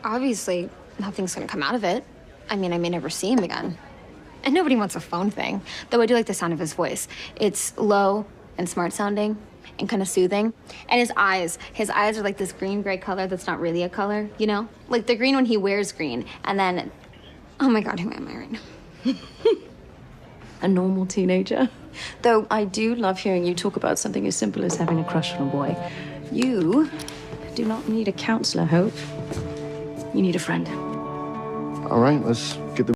Obviously, nothing's gonna come out of it. I mean, I may never see him again. And nobody wants a phone thing, though I do like the sound of his voice. It's low and smart sounding and kind of soothing. And his eyes are like this green-gray color that's not really a color, you know? Like the green when he wears green, and then, oh my God, who am I right now? A normal teenager. Though I do love hearing you talk about something as simple as having a crush on a boy. You do not need a counselor, Hope. You need a friend. All right, let's get the